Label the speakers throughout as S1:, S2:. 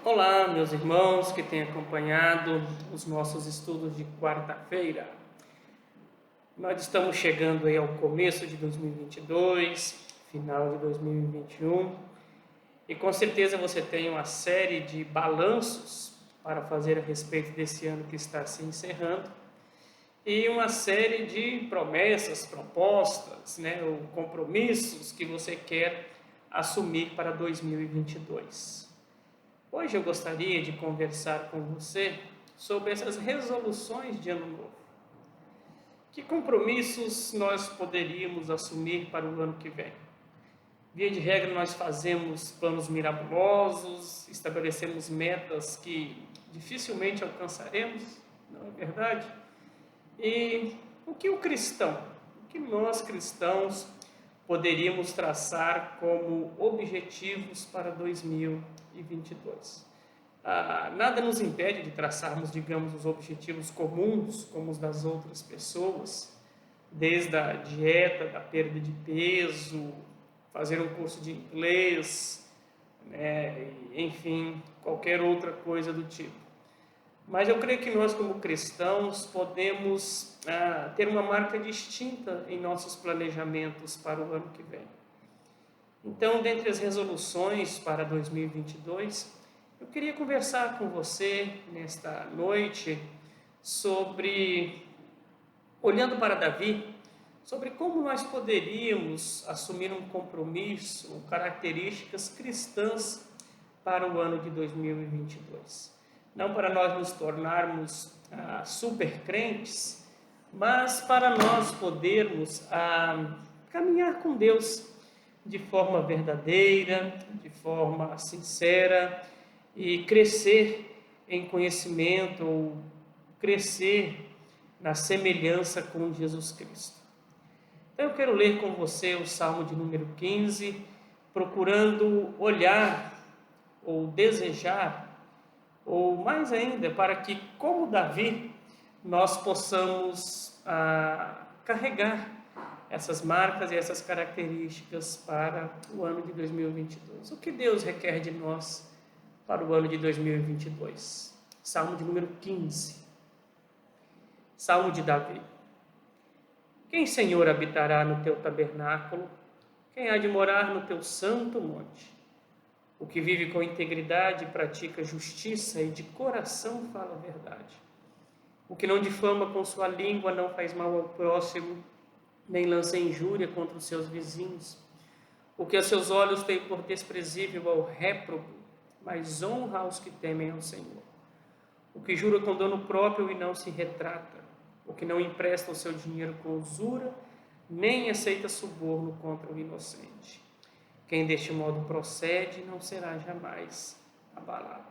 S1: Olá, meus irmãos que têm acompanhado os nossos estudos de quarta-feira. Nós estamos chegando aí ao começo de 2022, final de 2021, e com certeza você tem uma série de balanços para fazer a respeito desse ano que está se encerrando, e uma série de promessas, propostas, ou compromissos que você quer assumir para 2022. Hoje eu gostaria de conversar com você sobre essas resoluções de ano novo. Que compromissos nós poderíamos assumir para o ano que vem? Via de regra, nós fazemos planos mirabolosos, estabelecemos metas que dificilmente alcançaremos, não é verdade? E o que o que nós cristãos poderíamos traçar como objetivos para 2022? Nada nos impede de traçarmos, digamos, os objetivos comuns, como os das outras pessoas, desde a dieta, da perda de peso, fazer um curso de inglês, enfim, qualquer outra coisa do tipo. Mas eu creio que nós, como cristãos, podemos ter uma marca distinta em nossos planejamentos para o ano que vem. Então, dentre as resoluções para 2022, eu queria conversar com você nesta noite sobre, olhando para Davi, sobre como nós poderíamos assumir um compromisso, características cristãs para o ano de 2022. Não para nós nos tornarmos super crentes, mas para nós podermos caminhar com Deus de forma verdadeira, de forma sincera e crescer em conhecimento ou crescer na semelhança com Jesus Cristo. Então eu quero ler com você o Salmo de número 15, procurando olhar ou desejar, ou mais ainda, para que, como Davi, nós possamos carregar essas marcas e essas características para o ano de 2022. O que Deus requer de nós para o ano de 2022? Salmo de número 15. Salmo de Davi. Quem, Senhor, habitará no teu tabernáculo? Quem há de morar no teu santo monte? O que vive com integridade pratica justiça e de coração fala a verdade. O que não difama com sua língua, não faz mal ao próximo, nem lança injúria contra os seus vizinhos. O que a seus olhos tem por desprezível ao réprobo, mas honra aos que temem ao Senhor. O que jura com dano próprio e não se retrata. O que não empresta o seu dinheiro com usura, nem aceita suborno contra o inocente. Quem deste modo procede não será jamais abalado.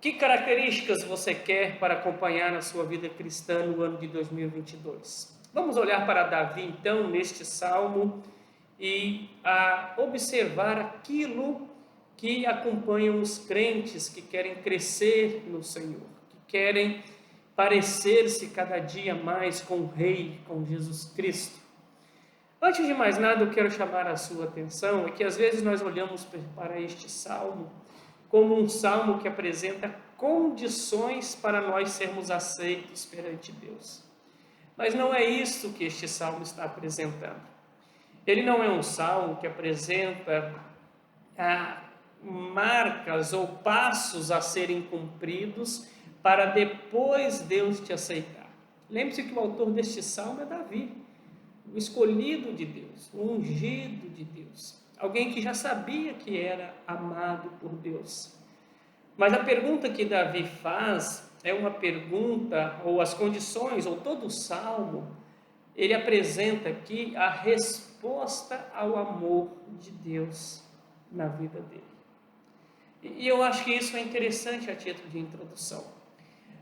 S1: Que características você quer para acompanhar na sua vida cristã no ano de 2022? Vamos olhar para Davi, então, neste salmo e observar aquilo que acompanham os crentes que querem crescer no Senhor, que querem parecer-se cada dia mais com o Rei, com Jesus Cristo. Antes de mais nada, eu quero chamar a sua atenção é que às vezes nós olhamos para este salmo como um salmo que apresenta condições para nós sermos aceitos perante Deus. Mas não é isso que este salmo está apresentando. Ele não é um salmo que apresenta marcas ou passos a serem cumpridos para depois Deus te aceitar. Lembre-se que o autor deste salmo é Davi, o escolhido de Deus, o ungido de Deus, alguém que já sabia que era amado por Deus. Mas a pergunta que Davi faz é uma pergunta, ou as condições, ou todo o salmo, ele apresenta aqui a resposta ao amor de Deus na vida dele. E eu acho que isso é interessante a título de introdução.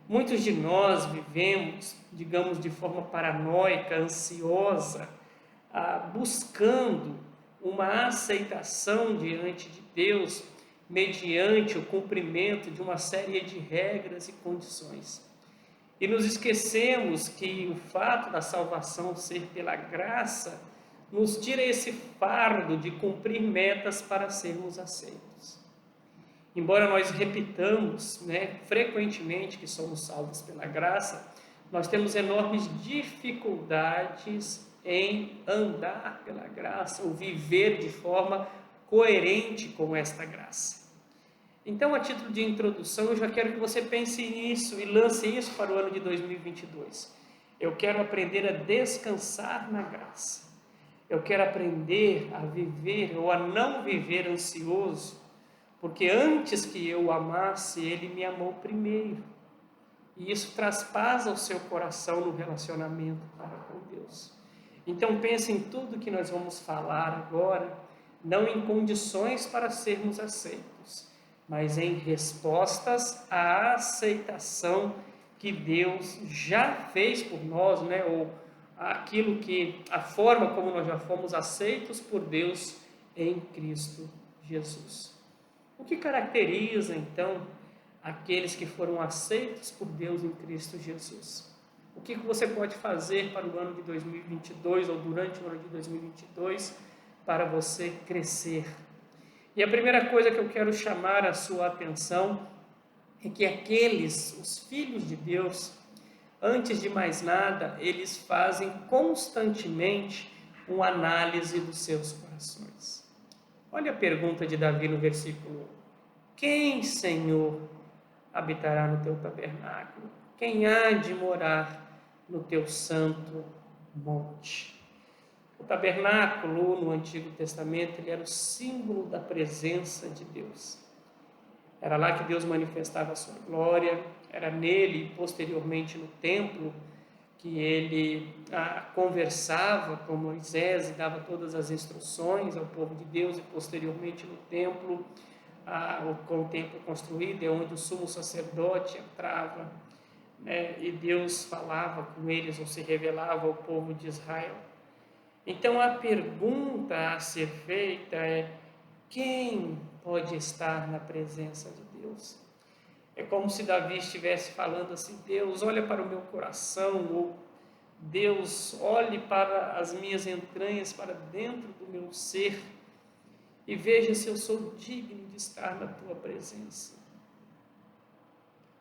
S1: Muitos de nós vivemos, digamos, de forma paranoica, ansiosa, buscando uma aceitação diante de Deus mediante o cumprimento de uma série de regras e condições. E nos esquecemos que o fato da salvação ser pela graça nos tira esse fardo de cumprir metas para sermos aceitos. embora nós repitamos, frequentemente que somos salvos pela graça, nós temos enormes dificuldades em andar pela graça, ou viver de forma coerente com esta graça. Então, a título de introdução, eu já quero que você pense nisso e lance isso para o ano de 2022. Eu quero aprender a descansar na graça. Eu quero aprender a viver ou a não viver ansioso, porque antes que eu o amasse, Ele me amou primeiro. E isso traz paz ao seu coração no relacionamento para com Deus. Então pense em tudo que nós vamos falar agora, não em condições para sermos aceitos, mas em respostas à aceitação que Deus já fez por nós, ou a forma como nós já fomos aceitos por Deus em Cristo Jesus. O que caracteriza então aqueles que foram aceitos por Deus em Cristo Jesus? O que você pode fazer para o ano de 2022 ou durante o ano de 2022 para você crescer? E a primeira coisa que eu quero chamar a sua atenção é que os filhos de Deus, antes de mais nada, eles fazem constantemente uma análise dos seus corações. Olha a pergunta de Davi no versículo 1. Quem, Senhor, habitará no teu tabernáculo? Quem há de morar no teu santo monte? O tabernáculo no Antigo Testamento ele era o símbolo da presença de Deus. Era lá que Deus manifestava a sua glória, era nele e posteriormente no templo que ele conversava com Moisés e dava todas as instruções ao povo de Deus, e posteriormente no templo, com o templo construído, é onde o sumo sacerdote entrava, e Deus falava com eles ou se revelava ao povo de Israel. Então a pergunta a ser feita é: quem pode estar na presença de Deus? É como se Davi estivesse falando assim: Deus, olha para o meu coração, ou Deus, olhe para as minhas entranhas, para dentro do meu ser, e veja se eu sou digno de estar na tua presença.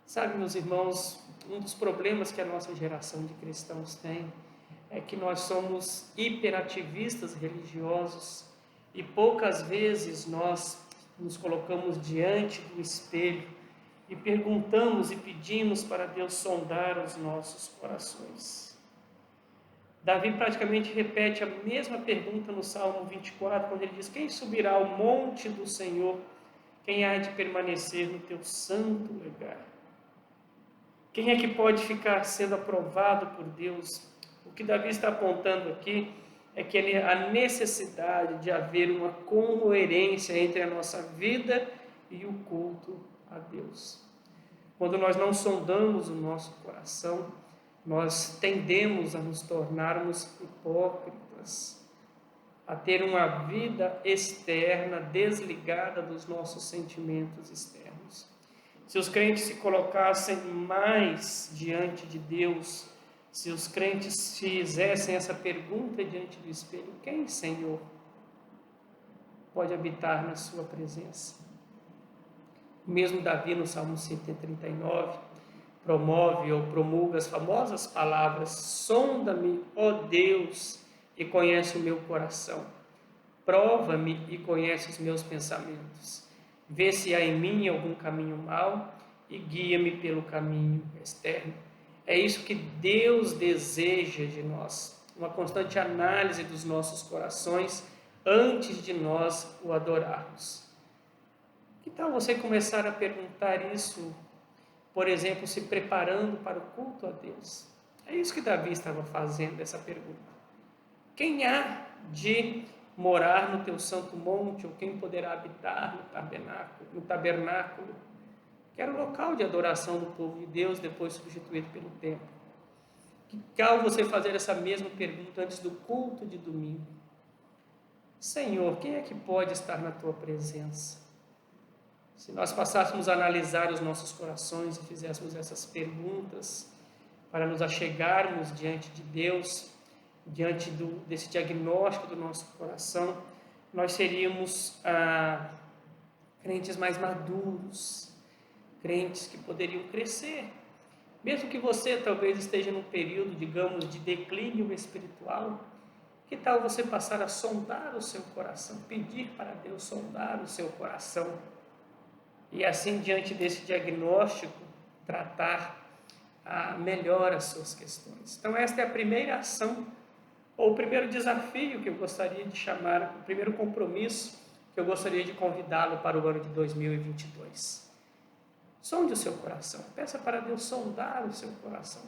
S1: Sabe, meus irmãos, um dos problemas que a nossa geração de cristãos tem é que nós somos hiperativistas religiosos e poucas vezes nós nos colocamos diante do espelho e perguntamos e pedimos para Deus sondar os nossos corações. Davi praticamente repete a mesma pergunta no Salmo 24, quando ele diz: quem subirá ao monte do Senhor? Quem há de permanecer no teu santo lugar? Quem é que pode ficar sendo aprovado por Deus? O que Davi está apontando aqui é que a necessidade de haver uma coerência entre a nossa vida e o culto a Deus. Quando nós não sondamos o nosso coração, nós tendemos a nos tornarmos hipócritas, a ter uma vida externa desligada dos nossos sentimentos externos. Se os crentes se colocassem mais diante de Deus, se os crentes fizessem essa pergunta diante do espelho: quem, Senhor, pode habitar na sua presença? O mesmo Davi, no Salmo 139, promove ou promulga as famosas palavras: sonda-me, ó Deus, e conhece o meu coração. Prova-me e conhece os meus pensamentos. Vê se há em mim algum caminho mau e guia-me pelo caminho externo. É isso que Deus deseja de nós, uma constante análise dos nossos corações antes de nós o adorarmos. Que tal você começar a perguntar isso, por exemplo, se preparando para o culto a Deus? É isso que Davi estava fazendo, essa pergunta. Quem há de morar no teu santo monte, ou quem poderá habitar no tabernáculo, que era o local de adoração do povo de Deus, depois substituído pelo templo? Que tal você fazer essa mesma pergunta antes do culto de domingo? Senhor, quem é que pode estar na tua presença? Se nós passássemos a analisar os nossos corações e fizéssemos essas perguntas para nos achegarmos diante de Deus, diante desse diagnóstico do nosso coração, nós seríamos crentes mais maduros, crentes que poderiam crescer. Mesmo que você talvez esteja num período, digamos, de declínio espiritual, que tal você passar a sondar o seu coração, pedir para Deus sondar o seu coração e assim, diante desse diagnóstico, tratar melhor as suas questões. Então, esta é a primeira ação, ou o primeiro desafio que eu gostaria de chamar, o primeiro compromisso que eu gostaria de convidá-lo para o ano de 2022. Sonde o seu coração, peça para Deus sondar o seu coração.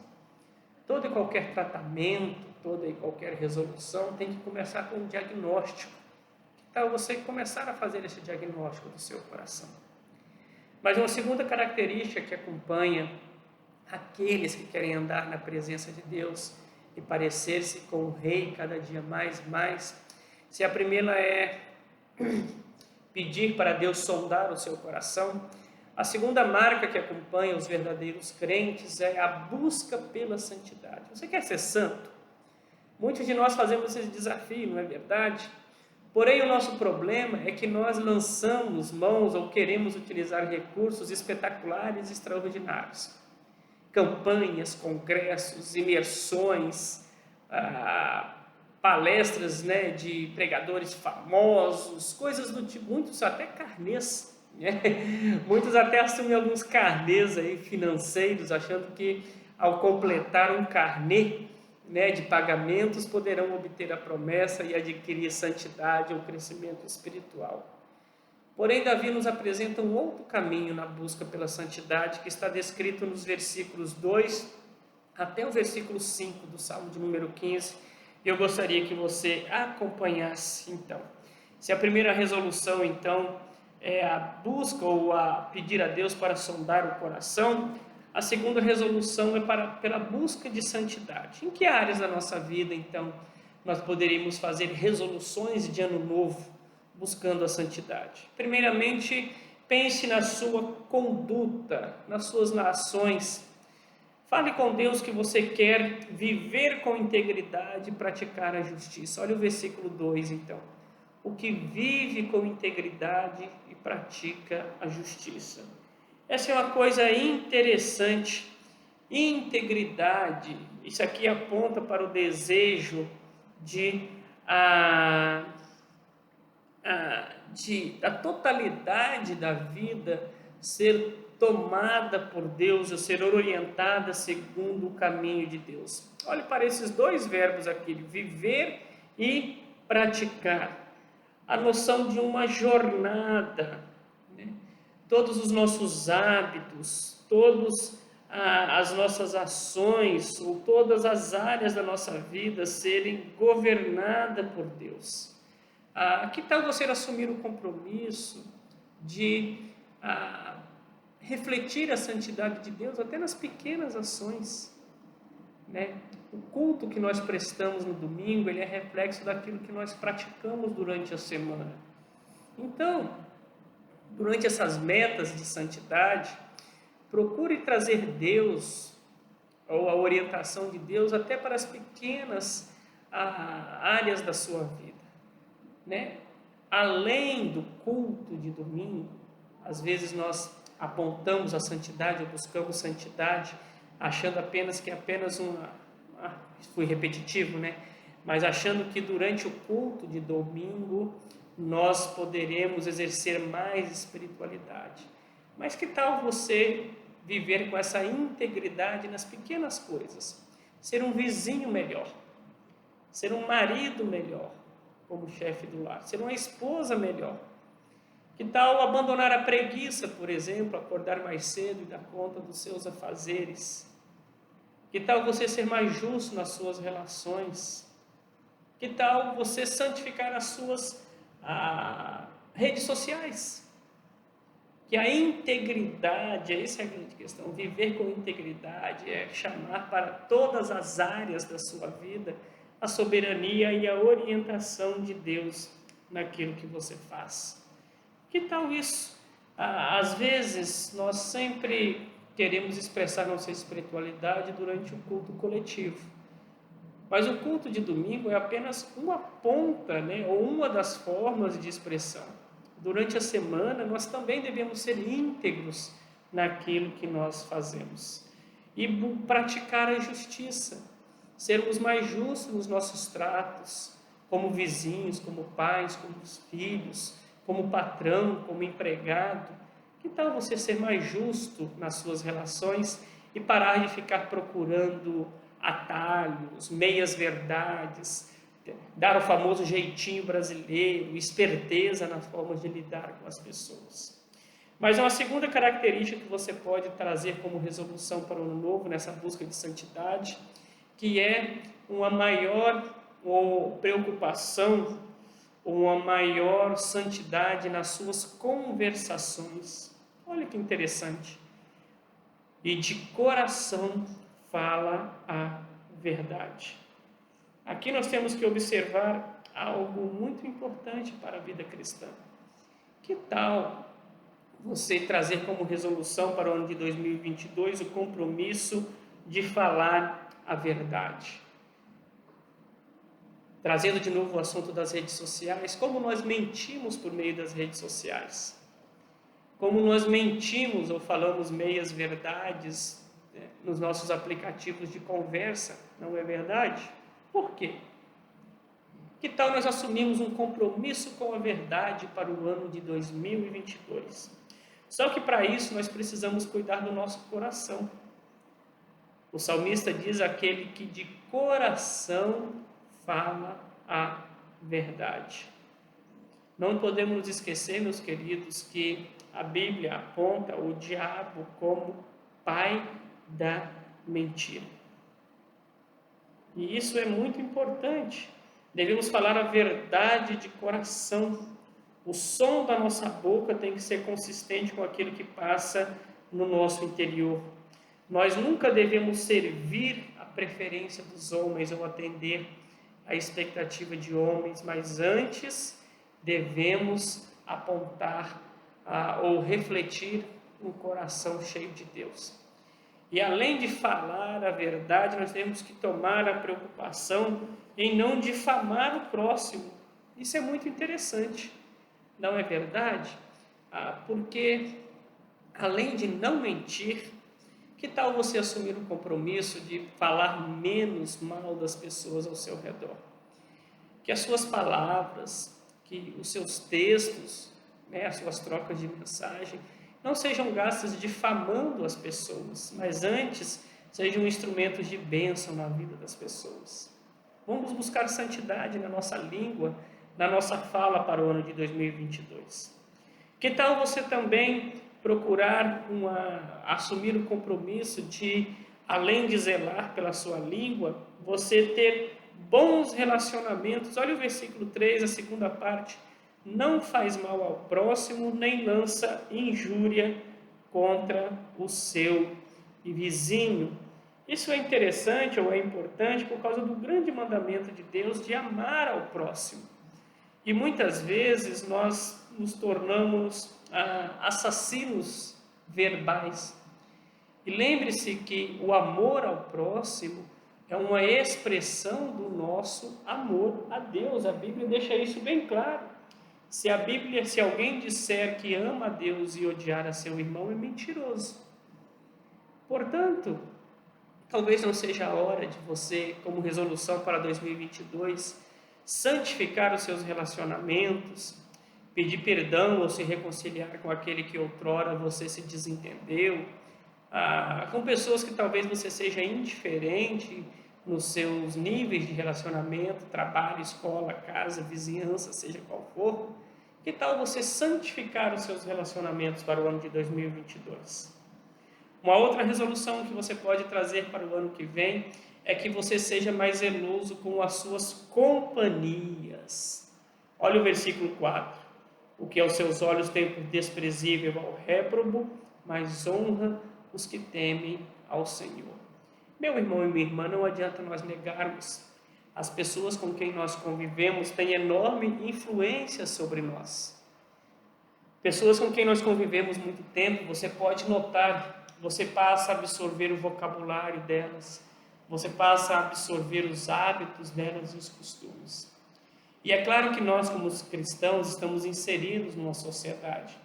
S1: Todo e qualquer tratamento, toda e qualquer resolução tem que começar com um diagnóstico. Que tal você começar a fazer esse diagnóstico do seu coração? Mas uma segunda característica que acompanha aqueles que querem andar na presença de Deus e parecer-se com o Rei cada dia mais, se a primeira é pedir para Deus sondar o seu coração, a segunda marca que acompanha os verdadeiros crentes é a busca pela santidade. Você quer ser santo? Muitos de nós fazemos esse desafio, não é verdade? Porém, o nosso problema é que nós lançamos mãos ou queremos utilizar recursos espetaculares e extraordinários. Campanhas, congressos, imersões, palestras, né, de pregadores famosos, coisas do tipo, muitos até carnês, né? Muitos até assumem alguns carnês aí financeiros, achando que ao completar um carnê, né, de pagamentos poderão obter a promessa e adquirir santidade ou crescimento espiritual. Porém, Davi nos apresenta um outro caminho na busca pela santidade que está descrito nos versículos 2 até o versículo 5 do Salmo de número 15. Eu gostaria que você acompanhasse, então. Se a primeira resolução, então, é a busca ou a pedir a Deus para sondar o coração, a segunda resolução é pela busca de santidade. Em que áreas da nossa vida, então, nós poderíamos fazer resoluções de ano novo buscando a santidade? Primeiramente, pense na sua conduta, nas suas ações. Fale com Deus que você quer viver com integridade e praticar a justiça. Olha o versículo 2, então. O que vive com integridade e pratica a justiça. Essa é uma coisa interessante. Integridade, isso aqui aponta para o desejo da totalidade da vida ser tomada por Deus, a ser orientada segundo o caminho de Deus. Olhe para esses dois verbos aqui, viver e praticar. A noção de uma jornada, né? Todos os nossos hábitos, todas as nossas ações, ou todas as áreas da nossa vida serem governadas por Deus. Que tal você assumir o compromisso de refletir a santidade de Deus até nas pequenas ações, né? O culto que nós prestamos no domingo, ele é reflexo daquilo que nós praticamos durante a semana. Então, durante essas metas de santidade, procure trazer Deus, ou a orientação de Deus, até para as pequenas áreas da sua vida, né? Além do culto de domingo, às vezes nós apontamos a santidade, ou buscamos santidade, achando apenas que é apenas fui repetitivo, né? Mas achando que durante o culto de domingo nós poderemos exercer mais espiritualidade. Mas que tal você viver com essa integridade nas pequenas coisas? Ser um vizinho melhor, ser um marido melhor, como chefe do lar, ser uma esposa melhor. Que tal abandonar a preguiça, por exemplo, acordar mais cedo e dar conta dos seus afazeres? Que tal você ser mais justo nas suas relações? Que tal você santificar as suas redes sociais? Que a integridade, essa é a grande questão, viver com integridade é chamar para todas as áreas da sua vida a soberania e a orientação de Deus naquilo que você faz. Que tal isso? Às vezes, nós sempre queremos expressar nossa espiritualidade durante o culto coletivo. Mas o culto de domingo é apenas uma ponta, né, ou uma das formas de expressão. Durante a semana, nós também devemos ser íntegros naquilo que nós fazemos e praticar a justiça, sermos mais justos nos nossos tratos, como vizinhos, como pais, como filhos, como patrão, como empregado. Que tal você ser mais justo nas suas relações e parar de ficar procurando atalhos, meias-verdades, dar o famoso jeitinho brasileiro, esperteza nas formas de lidar com as pessoas? Mas uma segunda característica que você pode trazer como resolução para o ano novo, nessa busca de santidade, que é uma maior preocupação, uma maior santidade nas suas conversações. Olha que interessante. E de coração fala a verdade. Aqui nós temos que observar algo muito importante para a vida cristã. Que tal você trazer como resolução para o ano de 2022 o compromisso de falar a verdade? Trazendo de novo o assunto das redes sociais, como nós mentimos por meio das redes sociais? Como nós mentimos ou falamos meias verdades nos nossos aplicativos de conversa, não é verdade? Por quê? Que tal nós assumirmos um compromisso com a verdade para o ano de 2022? Só que para isso nós precisamos cuidar do nosso coração. O salmista diz: aquele que de coração fala a verdade. Não podemos nos esquecer, meus queridos, que a Bíblia aponta o diabo como pai da mentira. E isso é muito importante. Devemos falar a verdade de coração. O som da nossa boca tem que ser consistente com aquilo que passa no nosso interior. Nós nunca devemos servir à preferência dos homens ou atender à expectativa de homens, mas antes devemos apontar ou refletir um coração cheio de Deus. E além de falar a verdade, nós temos que tomar a preocupação em não difamar o próximo. Isso é muito interessante, não é verdade? Porque além de não mentir, que tal você assumir o compromisso de falar menos mal das pessoas ao seu redor? Que as suas palavras, que os seus textos, as suas trocas de mensagem, não sejam gastos difamando as pessoas, mas antes sejam instrumentos de bênção na vida das pessoas. Vamos buscar santidade na nossa língua, na nossa fala para o ano de 2022. Que tal você também procurar assumir o compromisso de, além de zelar pela sua língua, você ter bons relacionamentos? Olha o versículo 3, a segunda parte. Não faz mal ao próximo, nem lança injúria contra o seu vizinho. Isso é interessante ou é importante por causa do grande mandamento de Deus de amar ao próximo. E muitas vezes nós nos tornamos assassinos verbais. E lembre-se que o amor ao próximo é uma expressão do nosso amor a Deus. A Bíblia deixa isso bem claro. Se alguém disser que ama a Deus e odiar a seu irmão, é mentiroso. Portanto, talvez não seja a hora de você, como resolução para 2022, santificar os seus relacionamentos, pedir perdão ou se reconciliar com aquele que outrora você se desentendeu, com pessoas que talvez você seja indiferente nos seus níveis de relacionamento, trabalho, escola, casa, vizinhança, seja qual for. Que tal você santificar os seus relacionamentos para o ano de 2022? Uma outra resolução que você pode trazer para o ano que vem é que você seja mais zeloso com as suas companhias. Olha o versículo 4. O que aos seus olhos tem por desprezível ao réprobo, mas honra os que temem ao Senhor. Meu irmão e minha irmã, não adianta nós negarmos. As pessoas com quem nós convivemos têm enorme influência sobre nós. Pessoas com quem nós convivemos muito tempo, você pode notar, você passa a absorver o vocabulário delas, você passa a absorver os hábitos delas e os costumes. E é claro que nós, como cristãos, estamos inseridos numa sociedade.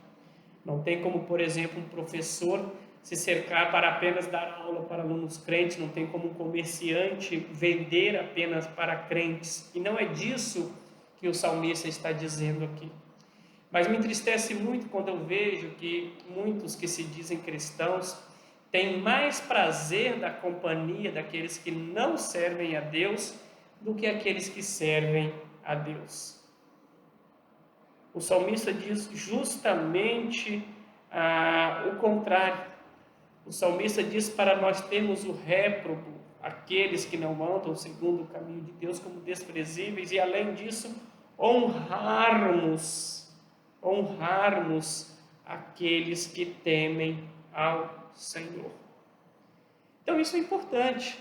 S1: Não tem como, por exemplo, um professor se cercar para apenas dar aula para alunos crentes, não tem como um comerciante vender apenas para crentes. E não é disso que o salmista está dizendo aqui. Mas me entristece muito quando eu vejo que muitos que se dizem cristãos têm mais prazer da companhia daqueles que não servem a Deus do que aqueles que servem a Deus. O salmista diz justamente o contrário. O salmista diz para nós termos o réprobo, aqueles que não andam segundo o caminho de Deus, como desprezíveis, e além disso, honrarmos aqueles que temem ao Senhor. Então isso é importante.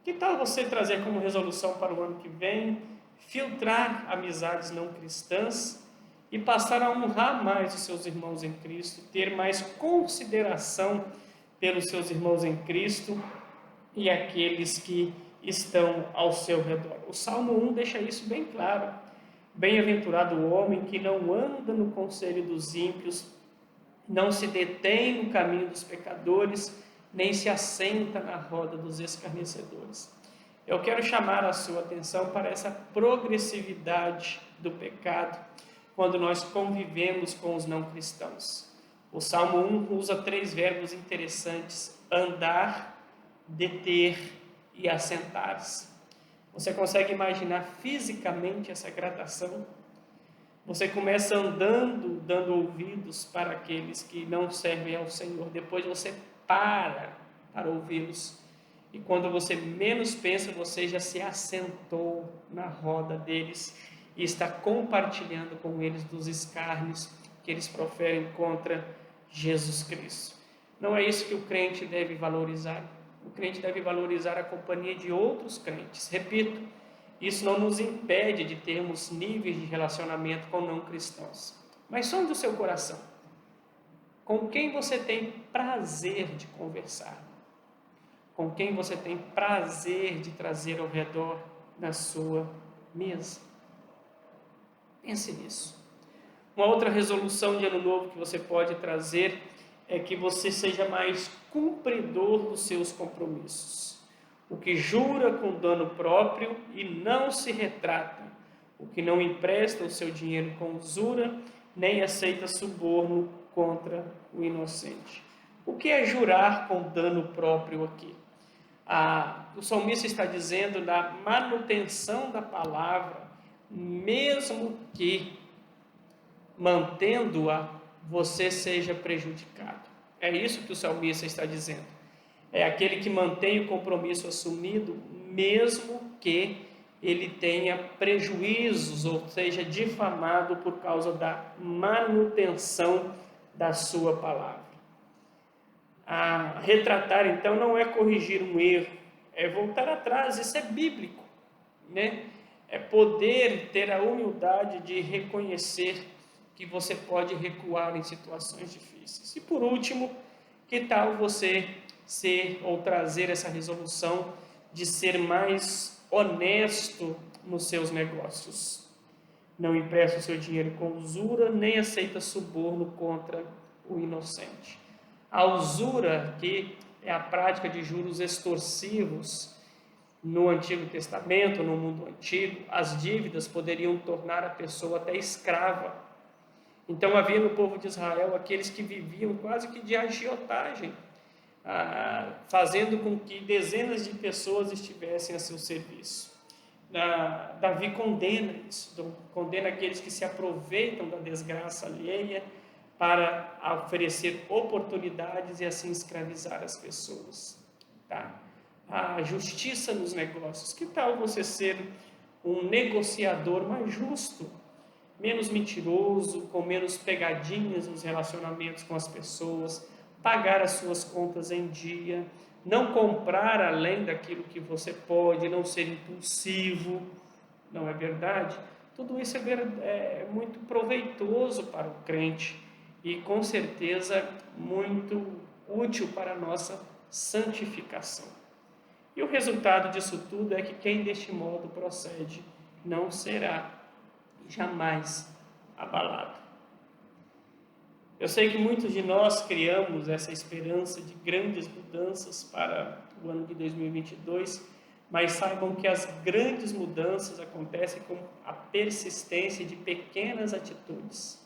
S1: Que tal você trazer como resolução para o ano que vem, filtrar amizades não cristãs e passar a honrar mais os seus irmãos em Cristo, ter mais consideração pelos seus irmãos em Cristo e aqueles que estão ao seu redor. O Salmo 1 deixa isso bem claro. Bem-aventurado o homem que não anda no conselho dos ímpios, não se detém no caminho dos pecadores, nem se assenta na roda dos escarnecedores. Eu quero chamar a sua atenção para essa progressividade do pecado quando nós convivemos com os não cristãos. O Salmo 1 usa 3 verbos interessantes: andar, deter e assentar-se. Você consegue imaginar fisicamente essa gradação? Você começa andando, dando ouvidos para aqueles que não servem ao Senhor. Depois você para ouvi-los. E quando você menos pensa, você já se assentou na roda deles e está compartilhando com eles dos escárnios que eles proferem contra Jesus Cristo. Não é isso que o crente deve valorizar. O crente deve valorizar a companhia de outros crentes. Repito, isso não nos impede de termos níveis de relacionamento com não cristãos. Mas sonde o seu coração. Com quem você tem prazer de conversar? Com quem você tem prazer de trazer ao redor da sua mesa? Pense nisso. Uma outra resolução de ano novo que você pode trazer é que você seja mais cumpridor dos seus compromissos. O que jura com dano próprio e não se retrata. O que não empresta o seu dinheiro com usura, nem aceita suborno contra o inocente. O que é jurar com dano próprio aqui? O salmista está dizendo da manutenção da palavra, mesmo que mantendo-a, você seja prejudicado. É isso que o salmista está dizendo. É aquele que mantém o compromisso assumido, mesmo que ele tenha prejuízos, ou seja, difamado por causa da manutenção da sua palavra. Retratar, então, não é corrigir um erro, é voltar atrás. Isso é bíblico, né? É poder ter a humildade de reconhecer que você pode recuar em situações difíceis. E por último, que tal você trazer essa resolução de ser mais honesto nos seus negócios? Não empresta o seu dinheiro com usura, nem aceita suborno contra o inocente. A usura, que é a prática de juros extorsivos, no Antigo Testamento, no mundo antigo, as dívidas poderiam tornar a pessoa até escrava. Então havia no povo de Israel aqueles que viviam quase que de agiotagem, fazendo com que dezenas de pessoas estivessem a seu serviço. Davi condena isso, condena aqueles que se aproveitam da desgraça alheia para oferecer oportunidades e assim escravizar as pessoas. A justiça nos negócios. Que tal você ser um negociador mais justo, menos mentiroso, com menos pegadinhas nos relacionamentos com as pessoas, pagar as suas contas em dia, não comprar além daquilo que você pode, não ser impulsivo, não é verdade? Tudo isso é muito proveitoso para o crente e com certeza muito útil para a nossa santificação. E o resultado disso tudo é que quem deste modo procede não será e jamais abalado. Eu sei que muitos de nós criamos essa esperança de grandes mudanças para o ano de 2022, mas saibam que as grandes mudanças acontecem com a persistência de pequenas atitudes.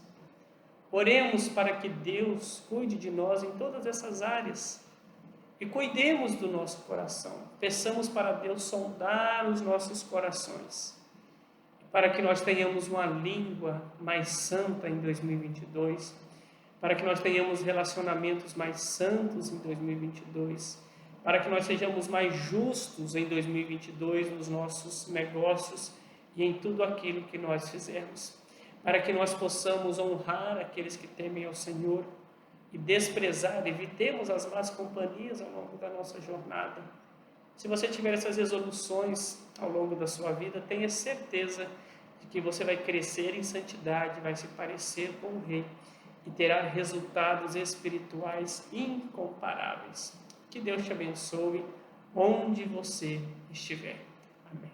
S1: Oremos para que Deus cuide de nós em todas essas áreas e cuidemos do nosso coração. Peçamos para Deus sondar os nossos corações, para que nós tenhamos uma língua mais santa em 2022, para que nós tenhamos relacionamentos mais santos em 2022, para que nós sejamos mais justos em 2022 nos nossos negócios e em tudo aquilo que nós fizermos, para que nós possamos honrar aqueles que temem ao Senhor e desprezar, evitemos as más companhias ao longo da nossa jornada. Se você tiver essas resoluções ao longo da sua vida, tenha certeza de que você vai crescer em santidade, vai se parecer com o Rei e terá resultados espirituais incomparáveis. Que Deus te abençoe onde você estiver. Amém.